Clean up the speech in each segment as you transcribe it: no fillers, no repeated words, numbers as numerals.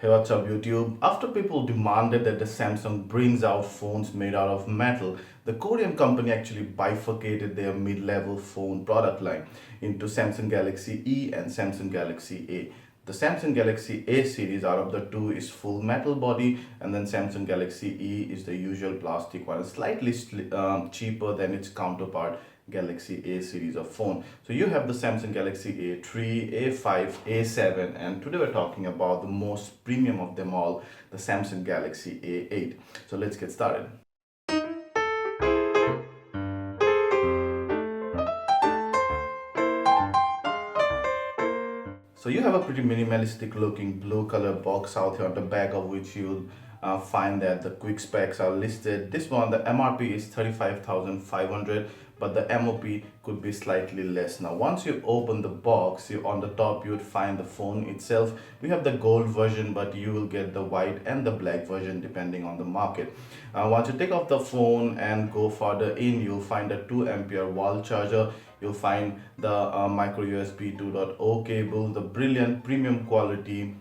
Hey, what's up, YouTube? After people demanded that the Samsung brings out phones made out of metal, the Korean company actually bifurcated their mid-level phone product line into Samsung Galaxy E and Samsung Galaxy A. The Samsung Galaxy A series out of the two is full metal body, and then Samsung Galaxy E is the usual plastic one, slightly cheaper than its counterpart Galaxy A series of phone. So you have the Samsung Galaxy A3, A5, A7, and today we're talking about the most premium of them all, the Samsung Galaxy A8. So let's get started. So you have a pretty minimalistic looking blue color box out here on the back of which you'll find that the quick specs are listed. This one, the MRP is 35,500, but the MOP could be slightly less. Now once you open the box, on the top you would find the phone itself. We have the gold version, but you will get the white and the black version depending on the market. Once you take off the phone and go further in, you'll find a 2 ampere wall charger. You'll find the micro USB 2.0 cable, the brilliant premium quality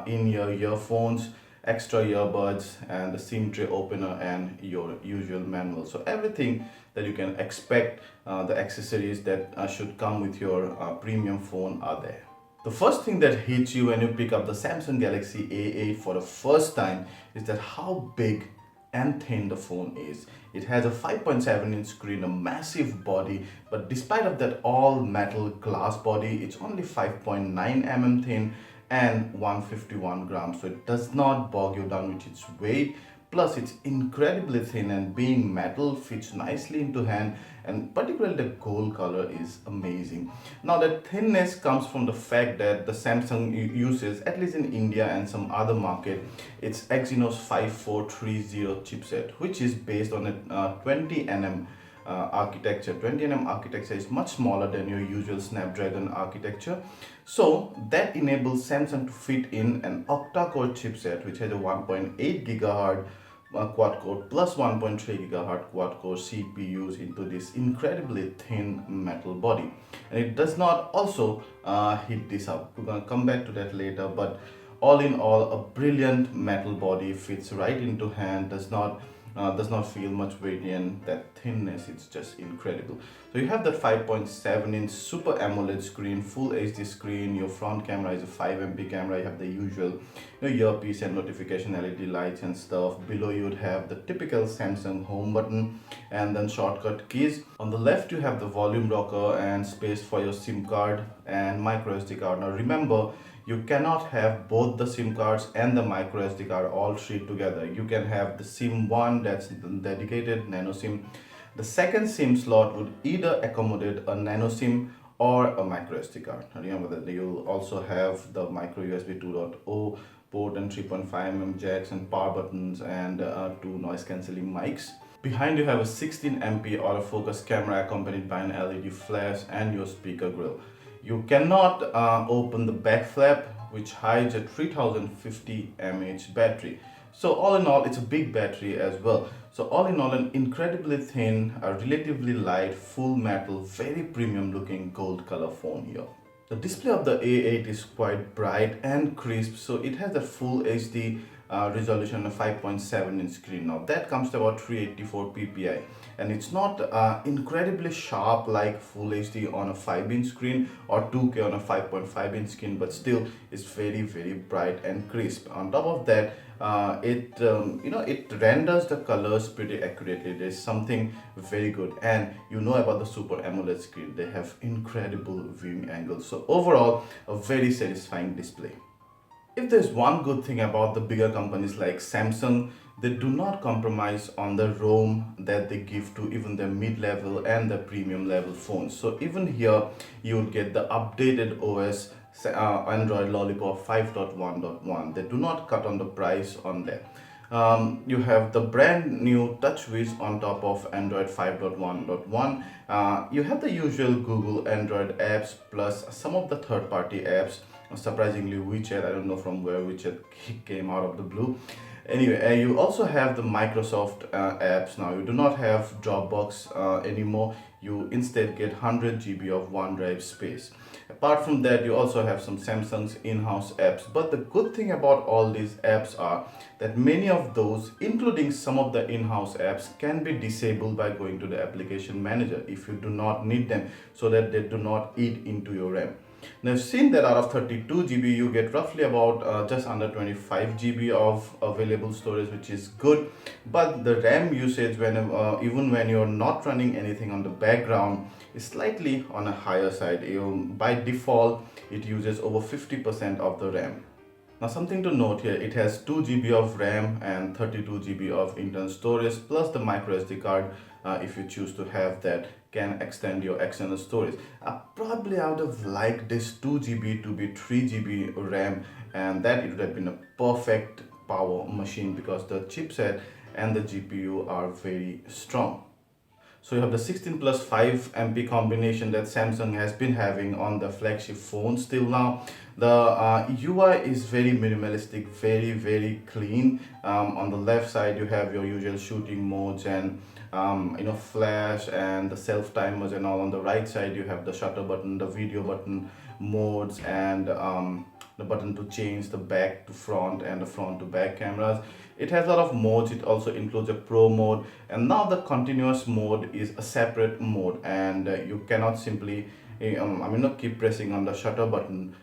in-ear earphones, extra earbuds, and the SIM tray opener and your usual manual. So everything that you can expect, the accessories that should come with your premium phone are there. The first thing that hits you when you pick up the Samsung Galaxy A8 for the first time is that how big and thin the phone is. It has a 5.7-inch screen, a massive body, but despite of that all metal glass body, it's only 5.9 mm thin and 151 grams. So it does not bog you down with its weight. Plus it's incredibly thin, and being metal fits nicely into hand, and particularly the gold color is amazing. Now that thinness comes from the fact that the Samsung uses, at least in India and some other market, its Exynos 5430 chipset, which is based on a 20 nm architecture. 20 nm architecture is much smaller than your usual Snapdragon architecture. So that enables Samsung to fit in an octa-core chipset which has a 1.8 GHz quad-core plus 1.3 GHz quad-core CPUs into this incredibly thin metal body. And it does not also heat this up. We're going to come back to that later, but all in all, a brilliant metal body, fits right into hand, does not feel much weighty, and that thinness, it's just incredible. So you have that 5.7-inch super AMOLED screen, full HD screen. Your front camera is a 5 MP camera. You have the usual earpiece and notification LED lights and stuff. Below you would have the typical Samsung home button and then shortcut keys. On the left you have the volume rocker and space for your SIM card and micro SD card. Now remember, you cannot have both the SIM cards and the micro SD card all three together. You can have the SIM 1, that's the dedicated nano SIM. The second SIM slot would either accommodate a nano SIM or a micro SD card. Remember that you'll also have the micro USB 2.0 port and 3.5 mm jacks and power buttons and two noise cancelling mics. Behind you have a 16 MP autofocus camera accompanied by an LED flash and your speaker grill. You cannot open the back flap, which hides a 3050 mAh battery. So all in all, it's a big battery as well. So all in all, an incredibly thin, relatively light, full metal, very premium looking gold color phone here. The display of the A8 is quite bright and crisp, so it has a full HD resolution of 5.7-inch screen. Now that comes to about 384 ppi, and it's not incredibly sharp like full HD on a 5-inch screen or 2K on a 5.5-inch screen, but still it's very bright and crisp. On top of that, it renders the colors pretty accurately. There's something very good, and about the Super AMOLED screen, they have incredible viewing angles. So overall, a very satisfying display. If there's one good thing about the bigger companies like Samsung, they do not compromise on the ROM that they give to even the mid-level and the premium level phones. So even here, you would get the updated OS, Android Lollipop 5.1.1. They do not cut on the price on that. You have the brand new TouchWiz on top of Android 5.1.1. You have the usual Google Android apps plus some of the third-party apps. Surprisingly, WeChat, I don't know from where WeChat came out of the blue. Anyway, you also have the Microsoft apps now. You do not have Dropbox anymore. You instead get 100 GB of OneDrive space. Apart from that, you also have some Samsung's in-house apps. But the good thing about all these apps are that many of those, including some of the in-house apps, can be disabled by going to the application manager if you do not need them, so that they do not eat into your RAM. Now, I've seen that out of 32 GB, you get roughly about just under 25 GB of available storage, which is good. But the RAM usage, even when you're not running anything on the background, is slightly on a higher side. By default, it uses over 50% of the RAM. Now, something to note here, it has 2 GB of RAM and 32 GB of internal storage, plus the micro SD card, if you choose to have that, can extend your external storage. Probably I would have liked this 2 GB to be 3 GB RAM, and that it would have been a perfect power machine because the chipset and the GPU are very strong. So you have the 16 plus 5 MP combination that Samsung has been having on the flagship phones till now. The UI is very minimalistic, very clean. On the left side you have your usual shooting modes and flash and the self timers and all. On the right side you have the shutter button, the video button, modes, and the button to change the back to front and the front to back cameras. It has a lot of modes. It also includes a pro mode, and now the continuous mode is a separate mode, and you cannot simply not keep pressing on the shutter button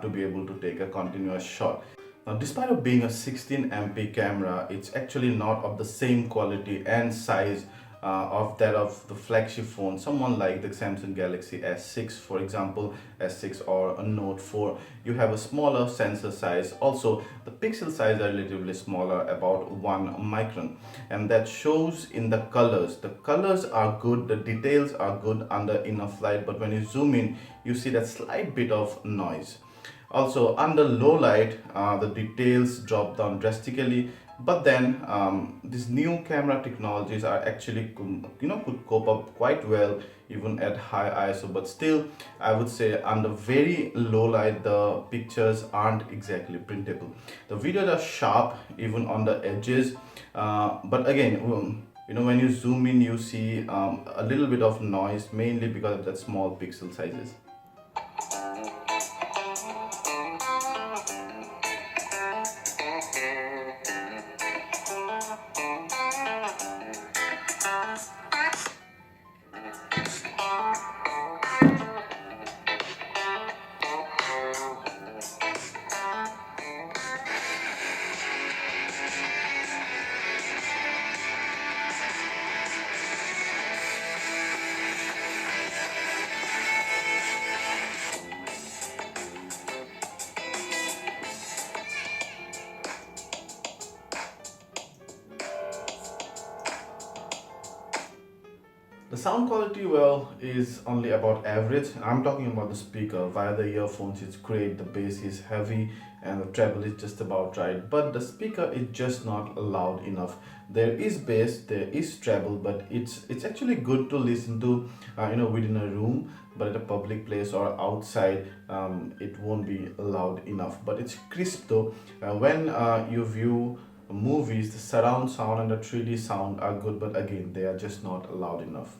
to be able to take a continuous shot. Now, despite of being a 16 MP camera, it's actually not of the same quality and size of that of the flagship phone. Someone like the Samsung Galaxy S6, for example, S6 or a Note 4, you have a smaller sensor size. Also, the pixel size are relatively smaller, about 1 micron, and that shows in the colors. The colors are good, the details are good under enough light, but when you zoom in, you see that slight bit of noise. Also, under low light, the details drop down drastically. But then, these new camera technologies are actually, could cope up quite well even at high ISO. But still, I would say under very low light, the pictures aren't exactly printable. The videos are sharp even on the edges, but again, when you zoom in, you see a little bit of noise, mainly because of that small pixel sizes. The sound quality, well, is only about average. I'm talking about the speaker. Via the earphones, it's great. The bass is heavy and the treble is just about right. But the speaker is just not loud enough. There is bass, there is treble, but it's actually good to listen to, within a room. But at a public place or outside, it won't be loud enough. But it's crisp though. When you view movies, the surround sound and the 3D sound are good, but again, they are just not loud enough.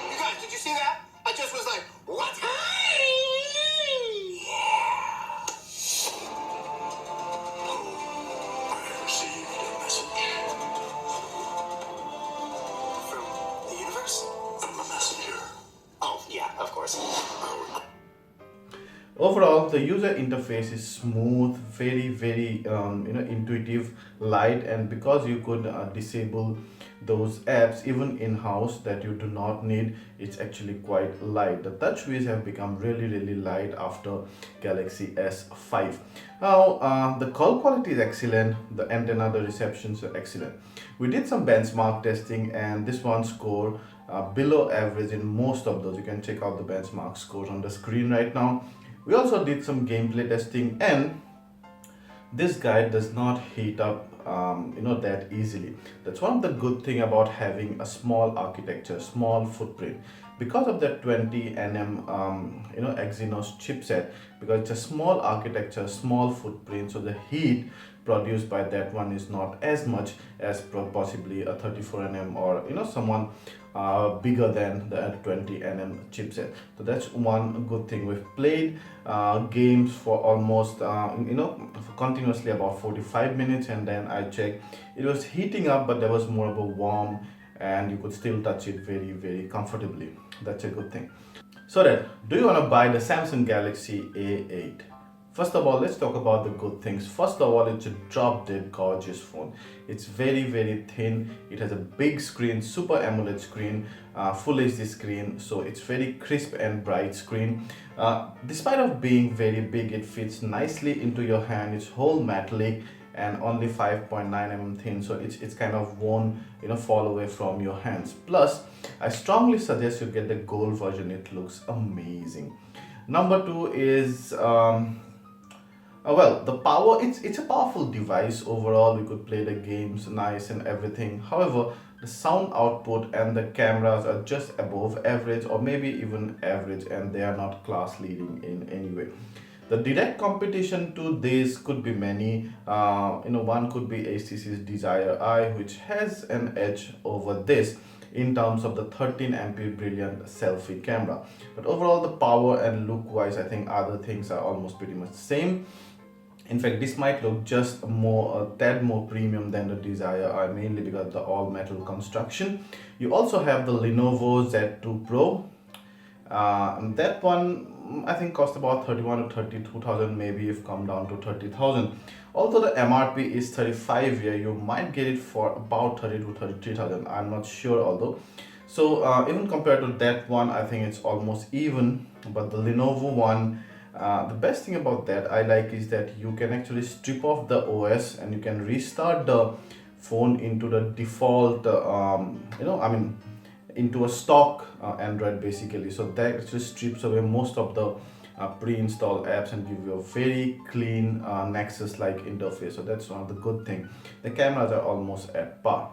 You guys, did you see that? I just was like, what? Overall, the user interface is smooth, very intuitive, light, and because you could disable those apps even in-house that you do not need, it's actually quite light. The touchwiz have become really light after Galaxy S5. Now, the call quality is excellent, the antenna, the receptions are excellent. We did some benchmark testing, and this one score below average in most of those. You can check out the benchmark scores on the screen right now. We also did some gameplay testing, and this guy does not heat up that easily. That's one of the good thing about having a small architecture, small footprint. Because of that 20 nm Exynos chipset, because it's a small architecture, small footprint, so the heat produced by that one is not as much as possibly a 34 nm or someone bigger than the 20 nm chipset. So that's one good thing. We've played games for almost continuously about 45 minutes, and then I checked, it was heating up, but there was more of a warm, and you could still touch it very comfortably. That's a good thing. So then, do you want to buy the Samsung Galaxy A8? First of all, let's talk about the good things. First of all, it's a drop dead gorgeous phone. It's very thin. It has a big screen, Super AMOLED screen, Full HD screen, so it's very crisp and bright screen. Despite of being very big, it fits nicely into your hand. It's whole metallic and only 5.9 mm thin, so it's kind of won't fall away from your hands. Plus, I strongly suggest you get the gold version. It looks amazing. Number two is well, the power. It's a powerful device overall. You could play the games nice and everything. However, the sound output and the cameras are just above average, or maybe even average, and they are not class leading in any way. The direct competition to this could be many. One could be HTC's Desire Eye, which has an edge over this in terms of the 13 MP brilliant selfie camera. But overall, the power and look wise, I think other things are almost pretty much same. In fact, this might look just a tad more premium than the Desire Eye, mainly because of the all metal construction. You also have the Lenovo Z2 Pro. And that one I think cost about 31 to 32,000, maybe if come down to 30,000. Although the MRP is 35 here, you might get it for about 30 to 33,000. I'm not sure although. So even compared to that one, I think it's almost even. But the Lenovo one, the best thing about that I like is that you can actually strip off the OS and you can restart the phone into the default into a stock Android basically. So that actually strips away most of the pre-installed apps and give you a very clean Nexus-like interface. So that's one of the good thing. The cameras are almost at par.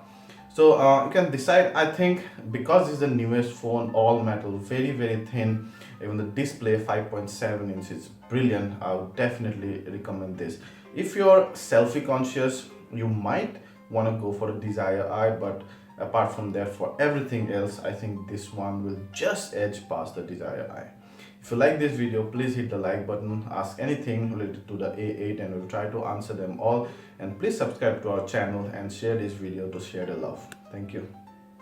So you can decide. I think because this is the newest phone, all metal, very thin, even the display 5.7 inches, brilliant. I would definitely recommend this. If you're selfie conscious, you might want to go for a Desire Eye, but apart from that, for everything else, I think this one will just edge past the Desire Eye. If you like this video, please hit the like button, ask anything related to the A8 and we'll try to answer them all. And please subscribe to our channel and share this video to share the love. Thank you.